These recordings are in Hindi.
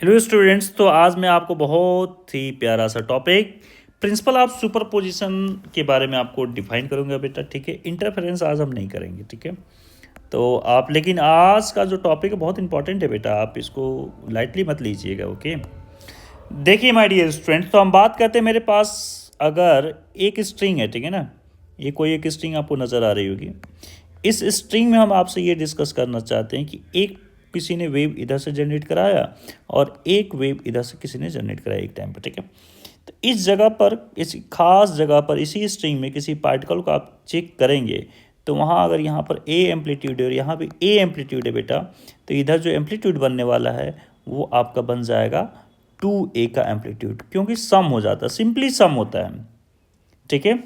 हेलो स्टूडेंट्स, तो आज मैं आपको बहुत ही प्यारा सा टॉपिक प्रिंसिपल ऑफ सुपरपोजिशन के बारे में आपको डिफाइन करूंगा बेटा। ठीक है, इंटरफेरेंस आज हम नहीं करेंगे। ठीक है, तो आप लेकिन आज का जो टॉपिक है बहुत इंपॉर्टेंट है बेटा, आप इसको लाइटली मत लीजिएगा। ओके, देखिए माय डियर स्टूडेंट्स, तो हम बात करते हैं मेरे पास अगर एक स्ट्रिंग है, ठीक है ना, ये कोई एक स्ट्रिंग आपको नज़र आ रही होगी। इस स्ट्रिंग में हम आपसे ये डिस्कस करना चाहते हैं कि एक किसी ने वेव इधर से जनरेट कराया और एक वेव इधर से किसी ने जनरेट कराया एक टाइम पर। ठीक है, तो इस जगह पर, इस खास जगह पर, इसी स्ट्रिंग में किसी पार्टिकल को आप चेक करेंगे तो वहाँ अगर यहाँ पर ए एम्पलीट्यूड है और यहाँ भी ए एम्पलीट्यूड है बेटा, तो इधर जो एम्पलीट्यूड बनने वाला है वो आपका बन जाएगा 2a का एम्पलीट्यूड, क्योंकि सम हो जाता है, सिंपली सम होता है। ठीक है,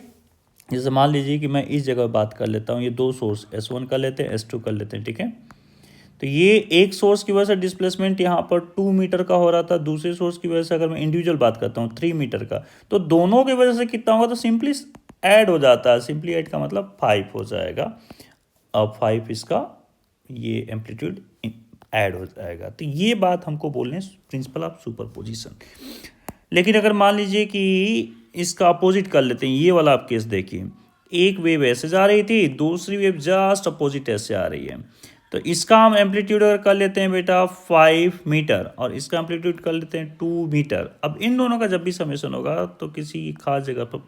जैसे मान लीजिए कि मैं इस जगह बात कर लेता हूँ, ये दो सोर्स S1 कर लेते हैं, S2 कर लेते हैं। ठीक है, तो ये एक सोर्स की वजह से डिस्प्लेसमेंट यहाँ पर 2 मीटर का हो रहा था, दूसरे सोर्स की वजह से अगर मैं इंडिविजुअल बात करता हूँ 3 मीटर का, तो दोनों की वजह से कितना होगा, तो सिंपली ऐड हो जाता है। सिंपली ऐड का मतलब 5 हो जाएगा। अब 5 इसका ये एम्पलीट्यूड ऐड हो जाएगा। तो ये बात हमको बोलने प्रिंसिपल ऑफ सुपरपोजिशन। लेकिन अगर मान लीजिए कि इसका अपोजिट कर लेते हैं, ये वाला आप केस देखिए, एक वेव ऐसे जा रही थी, दूसरी वेव जस्ट अपोजिट ऐसे आ रही है, तो इसका हम एम्पलीट्यूड अगर कर लेते हैं बेटा 5 मीटर और इसका एम्पलीट्यूड कर लेते हैं 2 मीटर। अब इन दोनों का जब भी समेशन होगा तो किसी खास जगह पर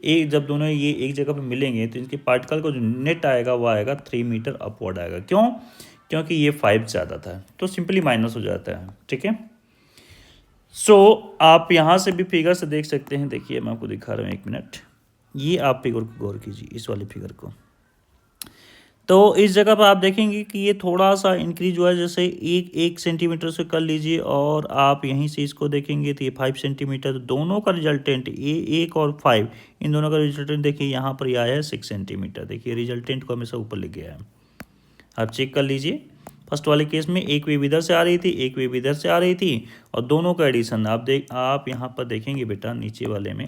एक, जब दोनों ये एक जगह पर मिलेंगे तो इनके पार्टिकल को जो नेट आएगा वो आएगा 3 मीटर अपवर्ड आएगा। क्यों? क्योंकि ये 5 ज़्यादा था, तो सिंपली माइनस हो जाता है। ठीक है, सो आप यहाँ से भी फिगर से देख सकते हैं। देखिए मैं आपको दिखा रहा हूँ, एक मिनट, ये आप फिगर को गौर कीजिए, इस वाले फिगर को। तो इस जगह पर आप देखेंगे कि ये थोड़ा सा इंक्रीज हुआ है, जैसे एक सेंटीमीटर से कर लीजिए, और आप यहीं से इसको देखेंगे तो ये 5 सेंटीमीटर। दोनों का रिजल्टेंट ये 1 और 5, इन दोनों का रिजल्टेंट देखिए, यहाँ पर ये आया है 6 सेंटीमीटर। देखिए रिजल्टेंट को हमेशा ऊपर ले गया है। आप चेक कर लीजिए, फर्स्ट वाले केस में एक वेव इधर से आ रही थी, एक वेव इधर से आ रही थी, और दोनों का एडिशन आप यहाँ पर देखेंगे बेटा, नीचे वाले में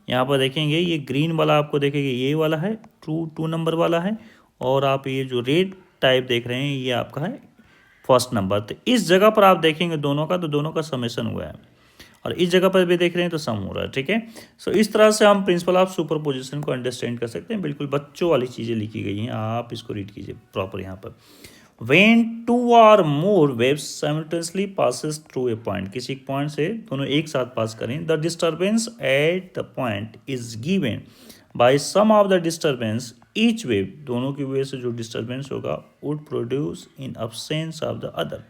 यहाँ पर देखेंगे, ये ग्रीन वाला आपको देखेंगे, ये वाला है 2 नंबर वाला है, और आप ये जो रेड टाइप देख रहे हैं ये आपका है फर्स्ट नंबर। तो इस जगह पर आप देखेंगे दोनों का, तो दोनों का समेशन हुआ है, और इस जगह पर भी देख रहे हैं तो सम हो रहा है। ठीक है, सो इस तरह से हम प्रिंसिपल ऑफ सुपरपोजिशन को अंडरस्टैंड कर सकते हैं। बिल्कुल बच्चों वाली चीज़ें लिखी गई हैं, आप इसको रीड कीजिए प्रॉपर। यहाँ पर when two or more waves simultaneously passes through a point, किसी पॉइंट से दोनों एक साथ पास करें, the disturbance at the point is given by sum of the disturbance each wave, दोनों की वजह से जो डिस्टर्बेंस होगा would produce in absence of the other।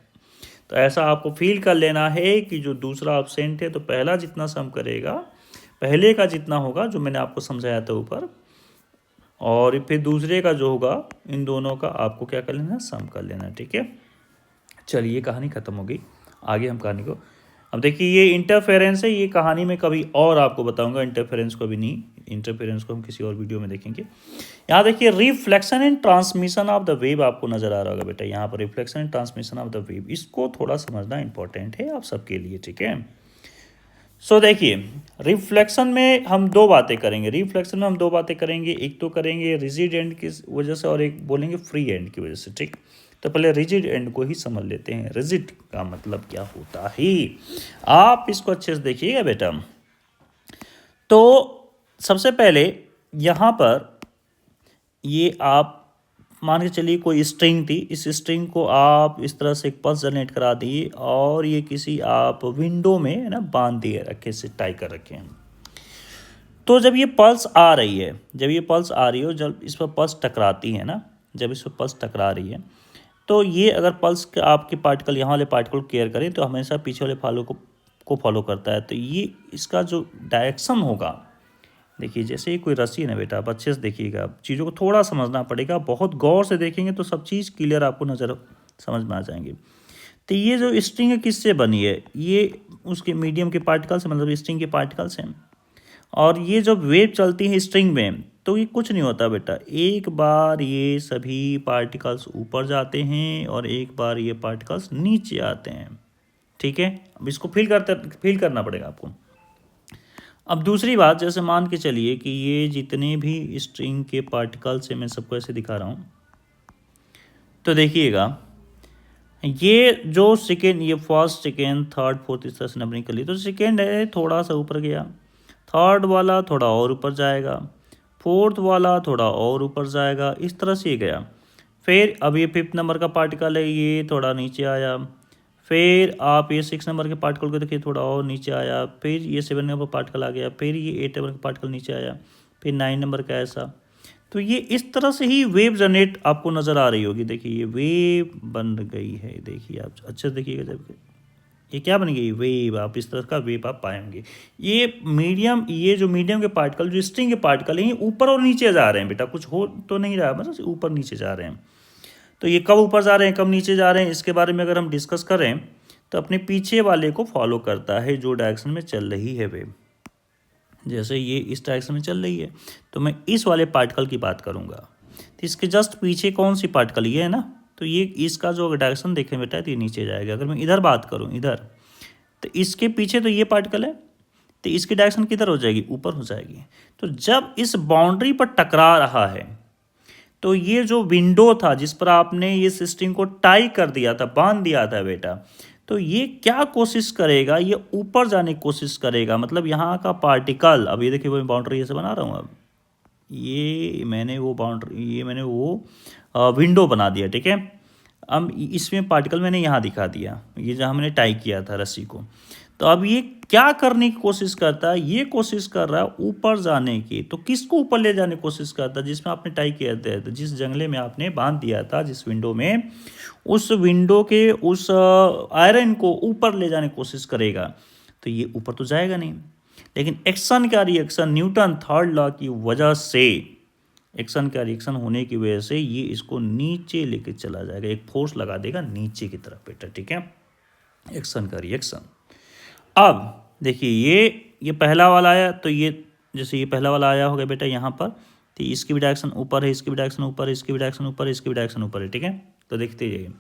तो ऐसा आपको फील कर लेना है कि जो दूसरा absent है तो पहला जितना सम करेगा पहले का जितना होगा, जो मैंने आपको समझाया था ऊपर, और फिर दूसरे का जो होगा इन दोनों का आपको क्या कर लेना, सम कर लेना। ठीक है, चलिए कहानी ख़त्म हो गई, आगे हम कहानी को, अब देखिए ये इंटरफेरेंस है, ये कहानी में कभी और आपको बताऊंगा, इंटरफेरेंस को भी नहीं, इंटरफेरेंस को हम किसी और वीडियो में देखेंगे। यहाँ देखिए reflection and transmission of the wave आपको नजर आ रहा होगा बेटा, यहाँ पर reflection and transmission of the wave, इसको थोड़ा समझना इंपॉर्टेंट है आप सबके लिए। ठीक है, सो देखिए रिफ्लेक्शन में हम दो बातें करेंगे, एक तो करेंगे रिजिड एंड की वजह से और एक बोलेंगे फ्री एंड की वजह से। ठीक, तो पहले रिजिड एंड को ही समझ लेते हैं, रिजिड का मतलब क्या होता है, आप इसको अच्छे से देखिएगा बेटा। तो सबसे पहले यहाँ पर ये आप मान के चलिए कोई स्ट्रिंग थी, इस स्ट्रिंग को आप इस तरह से एक पल्स जनरेट करा दिए और ये किसी आप विंडो में है ना बांध दिए रखे से टाई कर रखे हैं। तो जब ये पल्स आ रही है, जब इस पर पल्स टकराती है ना, जब इस पर पल्स टकरा रही है, तो ये अगर पल्स के आपके पार्टिकल यहाँ वाले पार्टिकल केयर करें तो हमेशा पीछे वाले फॉलो को फॉलो करता है। तो ये इसका जो डायरेक्शन होगा, देखिए जैसे ही कोई रस्सी है ना बेटा, आप अच्छे से देखिएगा, चीज़ों को थोड़ा समझना पड़ेगा, बहुत गौर से देखेंगे तो सब चीज़ क्लियर आपको नज़र समझ में आ जाएंगे। तो ये जो स्ट्रिंग किससे बनी है, ये उसके मीडियम के पार्टिकल से, मतलब स्ट्रिंग के पार्टिकल से। और ये जब वेव चलती है स्ट्रिंग में तो ये कुछ नहीं होता बेटा, एक बार ये सभी पार्टिकल्स ऊपर जाते हैं और एक बार ये पार्टिकल्स नीचे आते हैं। ठीक है, अब इसको फील करना पड़ेगा आपको। अब दूसरी बात, जैसे मान के चलिए कि ये जितने भी स्ट्रिंग के पार्टिकल्स हैं, मैं सबको ऐसे दिखा रहा हूँ, तो देखिएगा ये जो सेकेंड, ये फर्स्ट सेकेंड थर्ड फोर्थ इस तरह से नंबरिंग कर ली, तो सेकेंड है थोड़ा सा ऊपर गया, थर्ड वाला थोड़ा और ऊपर जाएगा, फोर्थ वाला थोड़ा और ऊपर जाएगा, इस तरह से ये गया। फिर अब ये फिफ्थ नंबर का पार्टिकल है, ये थोड़ा नीचे आया। फिर आप ये सिक्स नंबर के पार्टिकल को देखिए, थोड़ा और नीचे आया। फिर ये सेवन नंबर पार्टिकल आ गया, फिर ये एट नंबर का पार्टिकल नीचे आया, फिर नाइन नंबर का ऐसा। तो ये इस तरह से ही वेव जनरेट आपको नज़र आ रही होगी। देखिए ये वेव बन गई है, देखिए आप अच्छे से देखिएगा, जब ये क्या बन गई, वेव। आप इस तरह का वेव आप पाएंगे। ये मीडियम, ये जो मीडियम के पार्टिकल, जो स्ट्रिंग के पार्टिकल हैं, ये ऊपर और नीचे जा रहे हैं बेटा, कुछ हो तो नहीं रहा, मतलब ऊपर नीचे जा रहे हैं। तो ये कब ऊपर जा रहे हैं, कब नीचे जा रहे हैं, इसके बारे में अगर हम डिस्कस करें तो अपने पीछे वाले को फॉलो करता है, जो डायरेक्शन में चल रही है वेव। जैसे ये इस डायरेक्शन में चल रही है, तो मैं इस वाले पार्टिकल की बात करूँगा, तो इसके जस्ट पीछे कौन सी पार्टिकल, ये है ना, तो ये इसका जो डायरेक्शन देखें बेटा, तो ये नीचे जाएगा। अगर मैं इधर बात करूँ, इधर, तो इसके पीछे तो ये पार्टिकल है, तो इसकी डायरेक्शन किधर हो जाएगी, ऊपर हो जाएगी। तो जब इस बाउंड्री पर टकरा रहा है, तो ये जो विंडो था जिस पर आपने ये सिस्टम को टाई कर दिया था, बांध दिया था बेटा, तो ये क्या कोशिश करेगा, ये ऊपर जाने की कोशिश करेगा। मतलब यहाँ का पार्टिकल, अब ये देखिए, वो बाउंड्री ऐसे बना रहा हूँ, अब ये मैंने वो बाउंड्री, ये मैंने वो विंडो बना दिया, ठीक है। अब इसमें पार्टिकल मैंने यहाँ दिखा दिया, ये जहाँ मैंने टाई किया था रस्सी को। तो अब ये क्या करने की कोशिश करता है, ये कोशिश कर रहा है ऊपर जाने की। तो किसको ऊपर ले जाने की कोशिश करता है, जिसमें आपने टाई किया था, तो जिस जंगले में आपने बांध दिया था, जिस विंडो में, उस विंडो के उस आयरन को ऊपर ले जाने की कोशिश करेगा। तो ये ऊपर तो जाएगा नहीं, लेकिन एक्शन का रिएक्शन, न्यूटन थर्ड लॉ की वजह से, एक्शन का रिएक्शन होने की वजह से ये इसको नीचे लेके चला जाएगा, एक फोर्स लगा देगा नीचे की तरफ बेटा, ठीक है, एक्शन का रिएक्शन। अब देखिए ये पहला वाला आया, तो ये जैसे ये पहला वाला आया होगा बेटा यहाँ पर, तो इसकी भी डायरेक्शन ऊपर है, इसकी भी डायरेक्शन ऊपर है, इसकी भी डायरेक्शन ऊपर है, इसकी भी डायरेक्शन ऊपर है, ठीक है। तो देखते जाइए,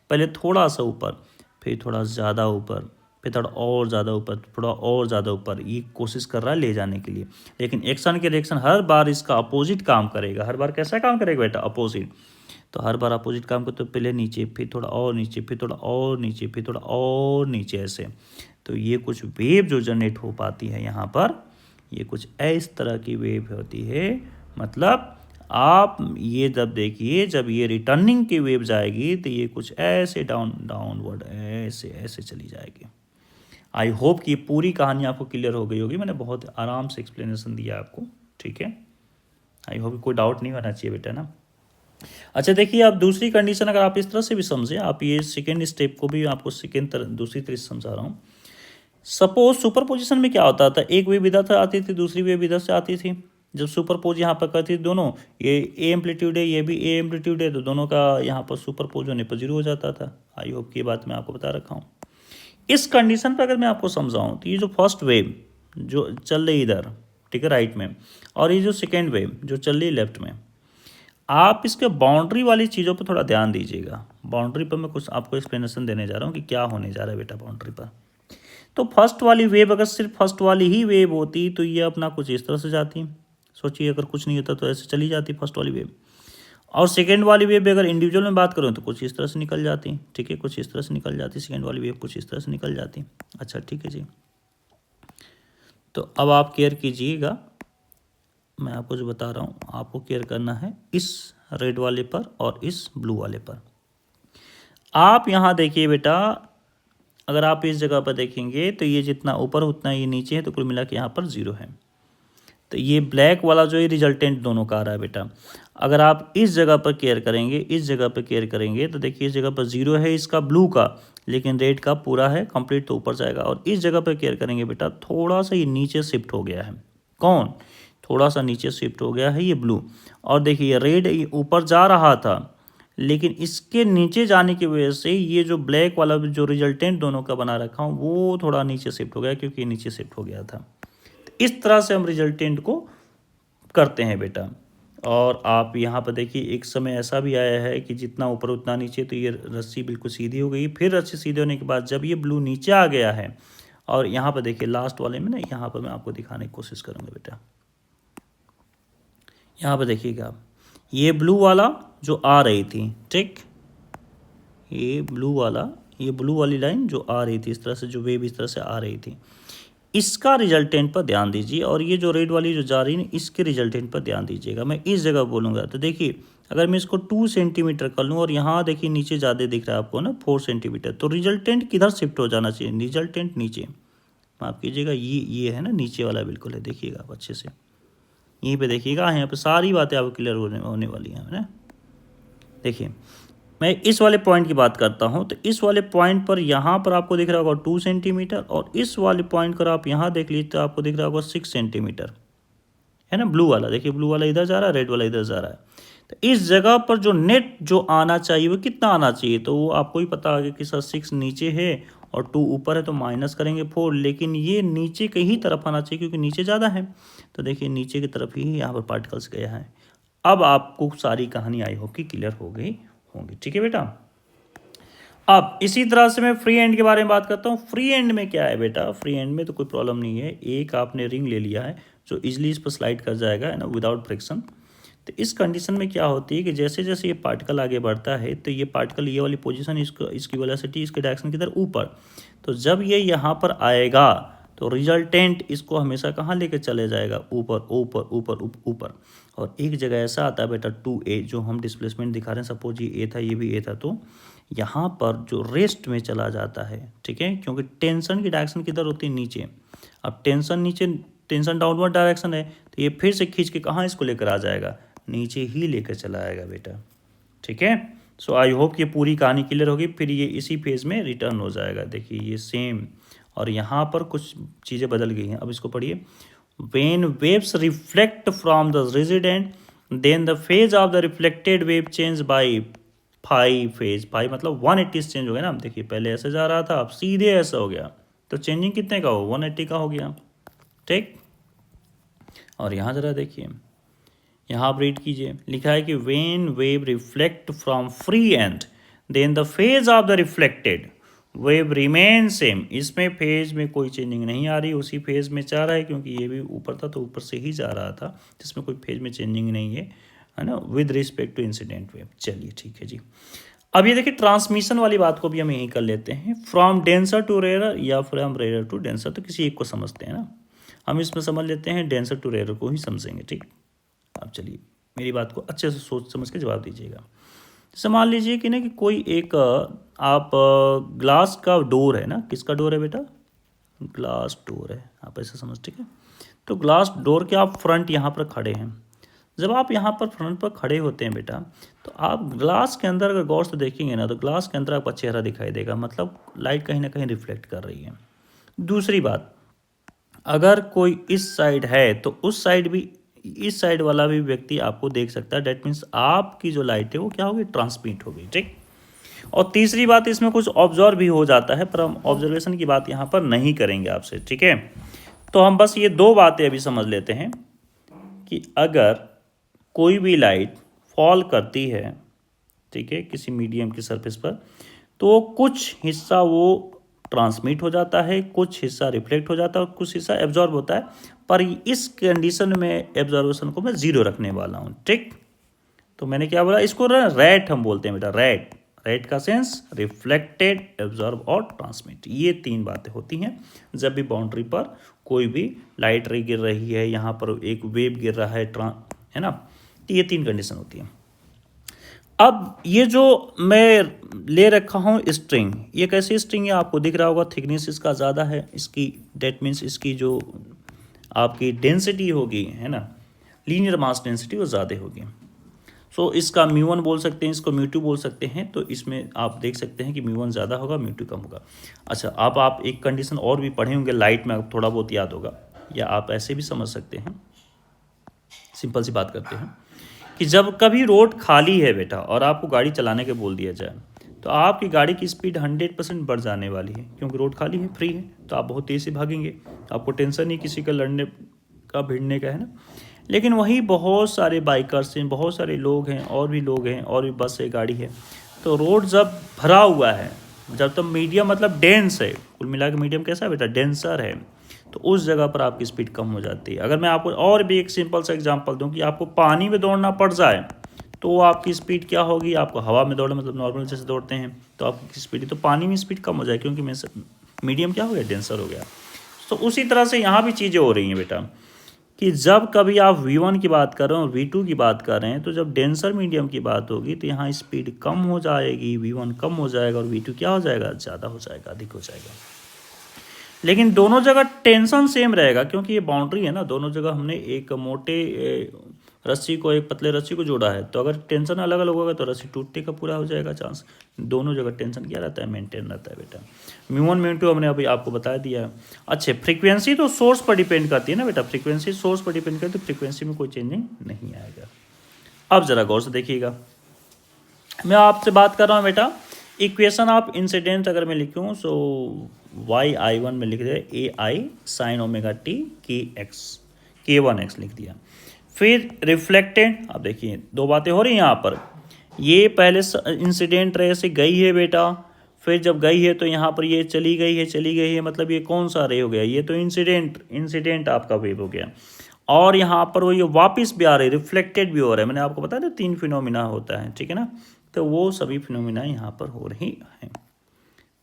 पहले थोड़ा सा ऊपर, फिर थोड़ा ज़्यादा ऊपर, फिर थोड़ा और ज़्यादा ऊपर, थोड़ा और ज़्यादा ऊपर, ये कोशिश कर रहा है ले जाने के लिए। लेकिन एक्शन के रिएक्शन हर बार इसका अपोजिट काम करेगा। हर बार कैसा काम करेगा बेटा, अपोजिट। तो हर बार अपोजिट काम करते, तो पहले नीचे, फिर थोड़ा और नीचे, फिर थोड़ा और नीचे, फिर थोड़ा और नीचे, ऐसे। तो ये कुछ वेव जो जनरेट हो पाती है यहाँ पर, ये कुछ इस तरह की वेव होती है। मतलब आप ये जब देखिए, जब ये रिटर्निंग की वेव जाएगी, तो ये कुछ ऐसे डाउनवर्ड ऐसे ऐसे चली जाएगी। आई होप कि पूरी कहानी आपको क्लियर हो गई होगी। मैंने बहुत आराम से एक्सप्लेनेशन दिया आपको, ठीक है। आई होप कोई डाउट नहीं होना चाहिए बेटा ना। अच्छा देखिए, आप दूसरी कंडीशन अगर आप इस तरह से भी समझें, आप ये सेकेंड स्टेप को भी आपको दूसरी तरह से समझा रहा हूँ। सपोज सुपर पोजिशन में क्या होता था, एक वेव इधर से आती थी, दूसरी वेव इधर से आती थी। जब सुपर पोज यहाँ पर करती थी दोनों, ये ए एम्पलीट्यूड है, ये भी ए एम्पलीट्यूड है, तो दोनों का यहाँ पर सुपर पोज होने पर जीरो हो जाता था। आई होप की बात मैं आपको बता रखा हूँ। इस कंडीशन पर अगर मैं आपको समझाऊँ, तो ये जो फर्स्ट वेव जो चल रही इधर, ठीक है, राइट में, और ये जो सेकेंड वेव जो चल रही लेफ्ट में, आप इसके बाउंड्री वाली चीज़ों पर थोड़ा ध्यान दीजिएगा। बाउंड्री पर मैं कुछ आपको एक्सप्लेनेशन देने जा रहा हूँ कि क्या होने जा रहा है बेटा बाउंड्री पर। तो फर्स्ट वाली वेव, अगर सिर्फ फर्स्ट वाली ही वेव होती, तो ये अपना कुछ इस तरह से जाती। सोचिए, अगर कुछ नहीं होता तो ऐसे चली जाती फर्स्ट वाली वेव। और सेकेंड वाली वेव अगर इंडिविजुअल में बात करूँ, तो कुछ इस तरह से निकल जाती, ठीक है, कुछ इस तरह से निकल जाती। सेकेंड वाली वेव कुछ इस तरह से निकल जाती। अच्छा ठीक है जी। तो अब आप केयर कीजिएगा, मैं आपको जो बता रहा हूँ आपको केयर करना है इस रेड वाले पर और इस ब्लू वाले पर। आप यहाँ देखिए बेटा, अगर आप इस जगह पर देखेंगे तो ये जितना ऊपर उतना ये नीचे है, तो कुल मिला के यहाँ पर जीरो है। तो ये ब्लैक वाला जो ये रिजल्टेंट दोनों का आ रहा है बेटा। अगर आप इस जगह पर केयर करेंगे, इस जगह पर केयर करेंगे, तो देखिए इस जगह पर जीरो है इसका ब्लू का, लेकिन रेड का पूरा है कंप्लीट, तो ऊपर जाएगा। और इस जगह पर केयर करेंगे बेटा, थोड़ा सा ये नीचे शिफ्ट हो गया है। कौन? थोड़ा सा नीचे शिफ्ट हो गया है ये ब्लू। और देखिए रेड ऊपर जा रहा था, लेकिन इसके नीचे जाने की वजह से ये जो ब्लैक वाला जो रिजल्टेंट दोनों का बना रखा हूँ, वो थोड़ा नीचे शिफ्ट हो गया, क्योंकि ये नीचे शिफ्ट हो गया था। तो इस तरह से हम रिजल्टेंट को करते हैं बेटा। और आप यहाँ पर देखिए, एक समय ऐसा भी आया है कि जितना ऊपर उतना नीचे, तो ये रस्सी बिल्कुल सीधी हो गई। फिर रस्सी सीधे होने के बाद जब ये ब्लू नीचे आ गया है, और यहाँ पर देखिए लास्ट वाले में ना, यहाँ पर मैं आपको दिखाने की कोशिश करूँगा बेटा। यहाँ पर देखिएगा, ये ब्लू वाला जो आ रही थी, ठीक, ये ब्लू वाली लाइन जो आ रही थी इस तरह से, जो वेव इस तरह से आ रही थी, इसका रिजल्टेंट पर ध्यान दीजिए, और ये जो रेड वाली जो जा रही है इसके रिजल्टेंट पर ध्यान दीजिएगा। मैं इस जगह बोलूँगा तो देखिए, अगर मैं इसको 2 सेंटीमीटर कर लूँ और यहाँ देखिए नीचे ज़्यादा दिख रहा है आपको ना 4 सेंटीमीटर, तो रिजल्टेंट किधर शिफ्ट हो जाना चाहिए? रिजल्टेंट नीचे, माफ़ कीजिएगा, ये है ना नीचे वाला बिल्कुल है, देखिएगा आप अच्छे से, यहीं पे देखिएगा, यहाँ पे सारी बातें आपको क्लियर होने वाली हैं ना। देखिए मैं इस वाले पॉइंट की बात करता हूँ, तो इस वाले पॉइंट पर यहाँ पर आपको दिख रहा होगा 2 सेंटीमीटर, और इस वाले पॉइंट पर आप यहाँ देख लीजिए तो आपको दिख रहा होगा 6 सेंटीमीटर, है ना। ब्लू वाला देखिए, ब्लू वाला इधर जा रहा है, रेड वाला इधर जा रहा है। तो इस जगह पर जो नेट जो आना चाहिए वो कितना आना चाहिए, तो वो आपको ही पता है कि सर 6 नीचे है और 2 ऊपर है, तो माइनस करेंगे 4, लेकिन ये नीचे के ही तरफ आना चाहिए क्योंकि नीचे ज़्यादा है, तो देखिए नीचे की तरफ ही यहाँ पर पार्टिकल्स गया है। अब आपको सारी कहानी आई होगी क्लियर हो गई होंगी, ठीक है बेटा। अब इसी तरह से मैं फ्री एंड के बारे में बात करता हूँ। फ्री एंड में क्या है बेटा, फ्री एंड में तो कोई प्रॉब्लम नहीं है, एक आपने रिंग ले लिया है जो इजीली इस पर स्लाइड कर जाएगा, है ना, विदाउट फ्रिक्शन। तो इस कंडीशन में क्या होती है कि जैसे जैसे ये पार्टिकल आगे बढ़ता है तो ये पार्टिकल, ये वाली पोजीशन, इसकी वेलोसिटी इसके डायरेक्शन की तरफ ऊपर, तो जब ये यहाँ पर आएगा तो रिजल्टेंट इसको हमेशा कहाँ लेके चले जाएगा? ऊपर ऊपर ऊपर ऊपर। और एक जगह ऐसा आता है बेटा 2a, जो हम डिस्प्लेसमेंट दिखा रहे हैं, सपोज ये a था, ये भी a था, तो यहाँ पर जो रेस्ट में चला जाता है, ठीक है, क्योंकि टेंशन की डायरेक्शन किधर होती है? नीचे। अब टेंशन नीचे, टेंशन डाउनवर्ड डायरेक्शन है, तो ये फिर से खींच के कहाँ इसको लेकर आ जाएगा? नीचे ही लेकर चला आएगा बेटा, ठीक है। सो आई होप ये पूरी कहानी क्लियर होगी। फिर ये इसी फेज में रिटर्न हो जाएगा, देखिए ये सेम, और यहाँ पर कुछ चीज़ें बदल गई हैं। अब इसको पढ़िए, when waves reflect from the resident then the phase of the reflected wave change by phi phase. Phi मतलब 180 चेंज हो गया ना। देखिए पहले ऐसे जा रहा था, अब सीधे ऐसा हो गया, तो चेंजिंग कितने का हो? 180 का हो गया, ठीक। और यहाँ ज़रा देखिए, यहाँ आप रीड कीजिए, लिखा है कि when wave reflect from free end then the phase of the reflected wave remain same. इसमें फेज में कोई चेंजिंग नहीं आ रही, उसी फेज में जा रहा है, क्योंकि ये भी ऊपर था तो ऊपर से ही जा रहा था, जिसमें कोई फेज में चेंजिंग नहीं है ना, with respect to incident wave. चलिए ठीक है जी। अब ये देखिए ट्रांसमिशन वाली बात को भी हम यहीं कर लेते हैं, फ्रॉम डेंसर टू रेयर या फ्रॉम रेयर टू डेंसर, तो किसी एक को समझते हैं ना, हम इसमें समझ लेते हैं डेंसर टू रेयर को ही समझेंगे, ठीक। अब चलिए मेरी बात को अच्छे से सोच समझ के जवाब दीजिएगा। जैसे मान लीजिए कि ना कि कोई एक आप ग्लास का डोर है ना, किसका डोर है बेटा? ग्लास डोर है, आप ऐसे समझ, ठीक है। तो ग्लास डोर के आप फ्रंट यहाँ पर खड़े हैं। जब आप यहाँ पर फ्रंट पर खड़े होते हैं बेटा, तो आप ग्लास के अंदर अगर गौर से देखेंगे ना, तो ग्लास के अंदर आपका चेहरा दिखाई देगा, मतलब लाइट कहीं ना कहीं रिफ्लेक्ट कर रही है। दूसरी बात, अगर कोई इस साइड है तो उस साइड भी, इस साइड वाला भी व्यक्ति आपको देख सकता है। डेट मीन्स आपकी जो लाइट है वो क्या होगी? ट्रांसमिट होगी, ठीक। और तीसरी बात, इसमें कुछ ऑब्जर्व भी हो जाता है, पर हम ऑब्जर्वेशन की बात यहाँ पर नहीं करेंगे आपसे, ठीक है। तो हम बस ये दो बातें अभी समझ लेते हैं कि अगर कोई भी लाइट फॉल करती है, ठीक है, किसी मीडियम की सरफेस पर, तो कुछ हिस्सा वो ट्रांसमिट हो जाता है, कुछ हिस्सा रिफ्लेक्ट हो जाता है और कुछ हिस्सा एब्जॉर्ब होता है। पर इस कंडीशन में एब्जॉर्वेशन को मैं 0 रखने वाला हूँ, ठीक। तो मैंने क्या बोला, इसको रैट हम बोलते हैं बेटा, रैट। रैट का सेंस रिफ्लेक्टेड, एब्जॉर्ब और ट्रांसमिट, ये 3 बातें होती हैं जब भी बाउंड्री पर कोई भी लाइट रे गिर रही है, यहाँ पर एक वेव गिर रहा है ना, तो ये 3 कंडीशन होती हैं। अब ये जो मैं ले रखा हूँ स्ट्रिंग, ये कैसी स्ट्रिंग है? आपको दिख रहा होगा थिकनेस इसका ज़्यादा है, इसकी, डेट मीन्स इसकी जो आपकी डेंसिटी होगी, है ना, लीनियर मास डेंसिटी, वो ज़्यादा होगी। सो इसका μ1 बोल सकते हैं, इसको μ2 बोल सकते हैं। तो इसमें आप देख सकते हैं कि μ1 ज़्यादा होगा, μ2 कम होगा। अच्छा, अब आप एक कंडीशन और भी पढ़े होंगे लाइट में, थोड़ा बहुत याद होगा, या आप ऐसे भी समझ सकते हैं। सिंपल सी बात करते हैं कि जब कभी रोड खाली है बेटा और आपको गाड़ी चलाने के बोल दिया जाए, तो आपकी गाड़ी की स्पीड 100% बढ़ जाने वाली है, क्योंकि रोड खाली है, फ्री है, तो आप बहुत तेज़ से भागेंगे, आपको टेंशन नहीं किसी का लड़ने का, भिड़ने का, है ना। लेकिन वही बहुत सारे बाइकर्स हैं, बहुत सारे लोग हैं, और भी लोग हैं, और भी बस है, गाड़ी है, तो रोड जब भरा हुआ है, जब तक मीडियम मतलब डेंस है, कुल मिला के मीडियम कैसा है बेटा? डेंसर है, तो उस जगह पर आपकी स्पीड कम हो जाती है। अगर मैं आपको और भी एक सिंपल सा एग्जांपल दूं कि आपको पानी में दौड़ना पड़ जाए तो आपकी स्पीड क्या होगी, आपको हवा में दौड़ना मतलब नॉर्मल जैसे दौड़ते हैं तो आपकी स्पीड, तो पानी में स्पीड कम हो जाए क्योंकि मीडियम क्या हो गया, डेंसर हो गया। तो उसी तरह से यहाँ भी चीज़ें हो रही हैं बेटा कि जब कभी आप V1 की बात कर रहे हैं और V2 की बात कर रहे हैं, तो जब डेंसर मीडियम की बात होगी तो यहाँ स्पीड कम हो जाएगी, V1 कम हो जाएगा और V2 क्या हो जाएगा, ज़्यादा हो जाएगा, अधिक हो जाएगा। लेकिन दोनों जगह टेंशन सेम रहेगा क्योंकि ये बाउंड्री है ना, दोनों जगह हमने एक मोटे रस्सी को एक पतले रस्सी को जोड़ा है, तो अगर टेंशन अलग अलग होगा तो रस्सी टूटने का पूरा हो जाएगा चांस। दोनों जगह टेंशन क्या रहता है, मेंटेन रहता है बेटा। म्यू1 म्यू2 हमने अभी आपको बता दिया है। अच्छा, फ्रीक्वेंसी तो सोर्स पर डिपेंड करती है ना बेटा, फ्रीक्वेंसी सोर्स पर डिपेंड करती है, तो फ्रीक्वेंसी में कोई चेंजिंग नहीं आएगा। अब जरा गौर से देखिएगा, मैं आपसे बात कर रहा हूँ बेटा, इक्वेशन ऑफ इंसिडेंट अगर मैं लिखूँ सो y(i1) में लिख दिया AI sin omega t k1x लिख दिया। फिर रिफ्लेक्टेड, अब देखिए दो बातें हो रही हैं यहाँ पर, ये पहले इंसिडेंट रे से गई है बेटा, फिर जब गई है तो यहाँ पर ये चली गई है, मतलब ये कौन सा रे हो गया, ये तो इंसिडेंट आपका वेव हो गया। और यहाँ पर वो ये वापस भी आ रही है, रिफ्लेक्टेड भी हो रहा है। मैंने आपको बताया था 3 फिनोमिना होता है, ठीक है ना, तो वो सभी फिनोमिना यहाँ पर हो रही हैं।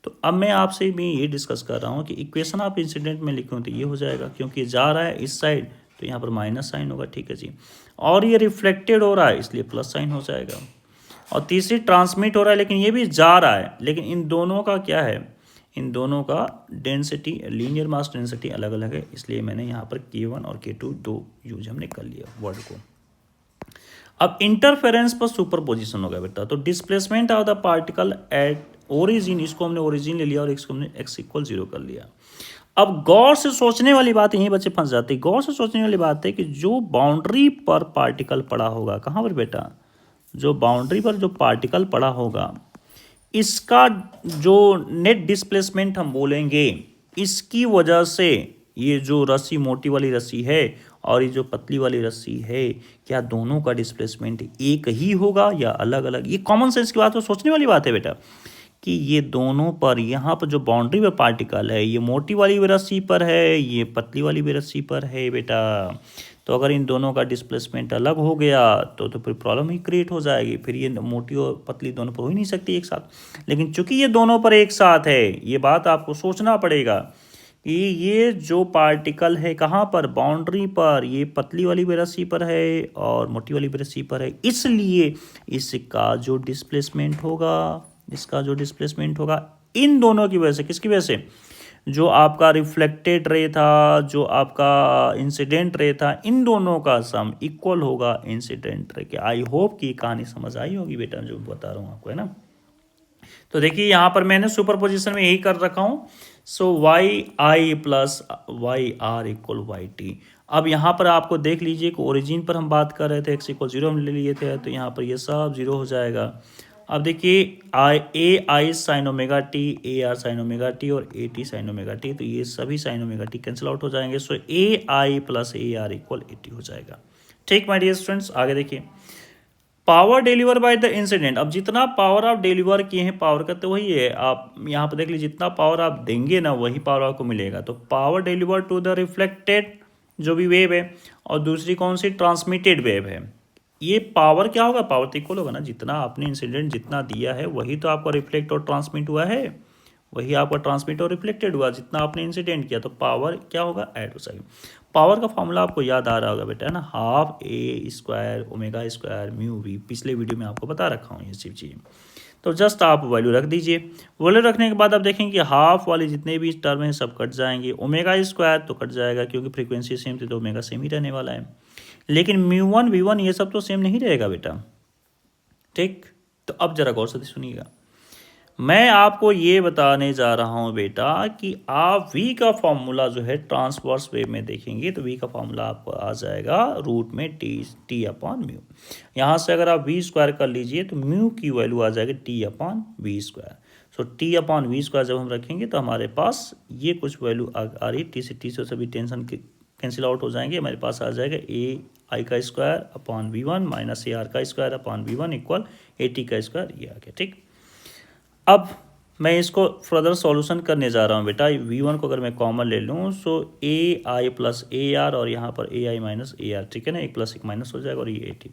तो अब मैं आपसे भी ये डिस्कस कर रहा हूँ कि इक्वेशन ऑफ इंसिडेंट में लिखूँ तो ये हो जाएगा, क्योंकि जा रहा है इस साइड तो यहाँ पर माइनस साइन होगा, ठीक है जी। और ये रिफ्लेक्टेड हो रहा है इसलिए प्लस साइन हो जाएगा। और तीसरी ट्रांसमिट हो रहा है लेकिन ये भी जा रहा है, लेकिन इन दोनों का क्या है, इन दोनों का डेंसिटी, लीनियर मास डेंसिटी अलग अलग है, इसलिए मैंने यहाँ पर K1 और K2 दो यूज हमने कर लिया वर्ड को। अब इंटरफेरेंस पर सुपरपोजिशन हो गया बेटा, तो displacement of the particle at origin, इसको हमने ओरिजिन ले लिया और इसको हमने x=0 कर लिया। अब गौर से सोचने वाली बात, यहीं बच्चे फंस जाते हैं, गौर से सोचने वाली बात है कि जो बाउंड्री पर पार्टिकल पड़ा होगा, कहाँ पर बेटा, जो बाउंड्री पर जो पार्टिकल पड़ा होगा, इसका जो नेट डिस्प्लेसमेंट हम बोलेंगे, इसकी वजह से ये जो रस्सी मोटी वाली रस्सी है और ये जो पतली वाली रस्सी है, क्या दोनों का डिस्प्लेसमेंट एक ही होगा या अलग अलग। ये कॉमन सेंस की बात है, सोचने वाली बात है बेटा कि ये दोनों पर, यहाँ पर जो बाउंड्री पर पार्टिकल है, ये मोटी वाली भी रस्सी पर है, ये पतली वाली भी रस्सी पर है बेटा। तो अगर इन दोनों का डिस्प्लेसमेंट अलग हो गया तो फिर प्रॉब्लम ही क्रिएट हो जाएगी, फिर ये मोटी और पतली दोनों पर हो ही नहीं सकती एक साथ। लेकिन चूंकि ये दोनों पर एक साथ है, ये बात आपको सोचना पड़ेगा कि ये जो पार्टिकल है कहाँ पर, बाउंड्री पर, ये पतली वाली भी रस्सी पर है और मोटी वाली भी रस्सी पर है, इसलिए इसका जो डिस्प्लेसमेंट होगा इन दोनों की वजह से, किसकी वजह से, जो आपका रिफ्लेक्टेड रे था, जो आपका इंसिडेंट रे था, इन दोनों का सम इक्वल होगा इंसिडेंट रे के। आई होप कि कहानी समझ आई होगी बेटा जो बता रहा हूँ आपको, है ना। तो देखिए यहाँ पर मैंने सुपरपोजिशन में यही कर रखा हूँ, सो YI प्लस YR = YT। अब यहाँ पर आपको देख लीजिए कि ओरिजिन पर हम बात कर रहे थे, x=0 हम ले लिए थे, तो यहाँ पर ये सब 0 हो जाएगा। अब देखिए AI sin omega t, AR sin omega t और AT sin ओमेगा t, तो ये सभी sin omega t cancel out हो जाएंगे, सो AI प्लस AR = AT हो जाएगा। ठीक माय डियर स्टूडेंट्स, आगे देखिए, power deliver by the incident. अब जितना पावर आप डिलीवर किए हैं, पावर का तो वही है, आप यहाँ पर देख लीजिए, जितना पावर आप देंगे ना वही पावर आपको मिलेगा। तो power deliver to the reflected जो भी वेव है, और दूसरी कौन सी, ट्रांसमिटेड वेव है। ये पावर क्या होगा, पावर तो इक्वल होगा ना, जितना आपने इंसिडेंट जितना दिया है वही तो आपका रिफ्लेक्ट और ट्रांसमिट हुआ है, वही आपका ट्रांसमिट और रिफ्लेक्टेड हुआ, जितना आपने इंसिडेंट किया, तो पावर क्या होगा, ऐड हो जाएगा। पावर का फॉर्मूला आपको याद आ रहा होगा बेटा, है ना, ½ A² μ v, पिछले वीडियो में आपको बता रखा हूँ ये सब चीज़। तो जस्ट आप वैल्यू रख दीजिए, वैल्यू रखने के बाद आप देखेंगे कि हाफ वाले जितने भी टर्म हैं सब कट जाएंगे, ω² तो कट जाएगा क्योंकि फ्रीक्वेंसी सेम थी तो ओमेगा सेम ही रहने वाला है, लेकिन μ1 v1 ये सब तो सेम नहीं रहेगा बेटा। ठीक, तो अब जरा गौर से सुनिएगा, मैं आपको ये बताने जा रहा हूँ बेटा कि आप v का फॉर्मूला जो है ट्रांसवर्स वेव में देखेंगे तो v का फॉर्मूला आपको आ जाएगा रूट में t/μ। यहाँ से अगर आप v² कर लीजिए तो μ की वैल्यू आ जाएगी t/v²। सो t/v² जब हम रखेंगे तो हमारे पास ये कुछ वैल्यू आ रही, t से सभी टेंशन कैंसिल आउट हो जाएंगे, हमारे पास आ जाएगा AI² - AR² /v1 = AT², ये आ गया। ठीक, अब मैं इसको फर्दर सॉल्यूशन करने जा रहा हूँ बेटा। v1 को अगर मैं कॉमन ले लूँ सो ए आई प्लस ए आर और यहाँ पर ए आई माइनस ए आर, ठीक है ना, एक प्लस एक माइनस हो जाएगा और ये ए टी।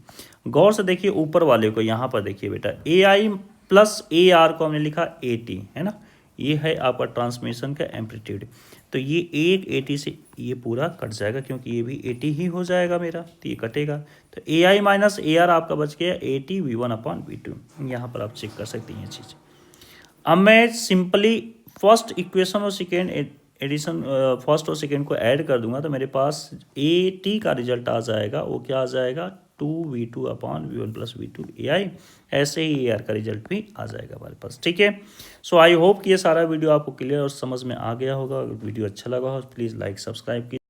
गौर से देखिए ऊपर वाले को, यहाँ पर देखिए बेटा ए आई प्लस ए आर को हमने लिखा ए टी, है ना, ये है आपका ट्रांसमिशन का एम्पलीट्यूड। तो ये एक 80 से ये पूरा कट जाएगा क्योंकि ये भी 80 ही हो जाएगा मेरा, तो ये कटेगा। तो ए आई माइनस ए आर आपका बच गया 80 V1 अपॉन V2। यहाँ पर आप चेक कर सकते हैं ये चीज़। अब मैं सिंपली फर्स्ट इक्वेशन और सेकेंड एडिशन, फर्स्ट और सेकेंड को ऐड कर दूंगा तो मेरे पास ए टी का रिजल्ट आ जाएगा। वो क्या आ जाएगा 2V2 upon V1 plus V2 AI। ऐसे ही AR का रिजल्ट भी आ जाएगा हमारे पास, ठीक है। सो आई होप कि ये सारा वीडियो आपको क्लियर और समझ में आ गया होगा। अगर वीडियो अच्छा लगा हो प्लीज़ लाइक सब्सक्राइब कीजिए।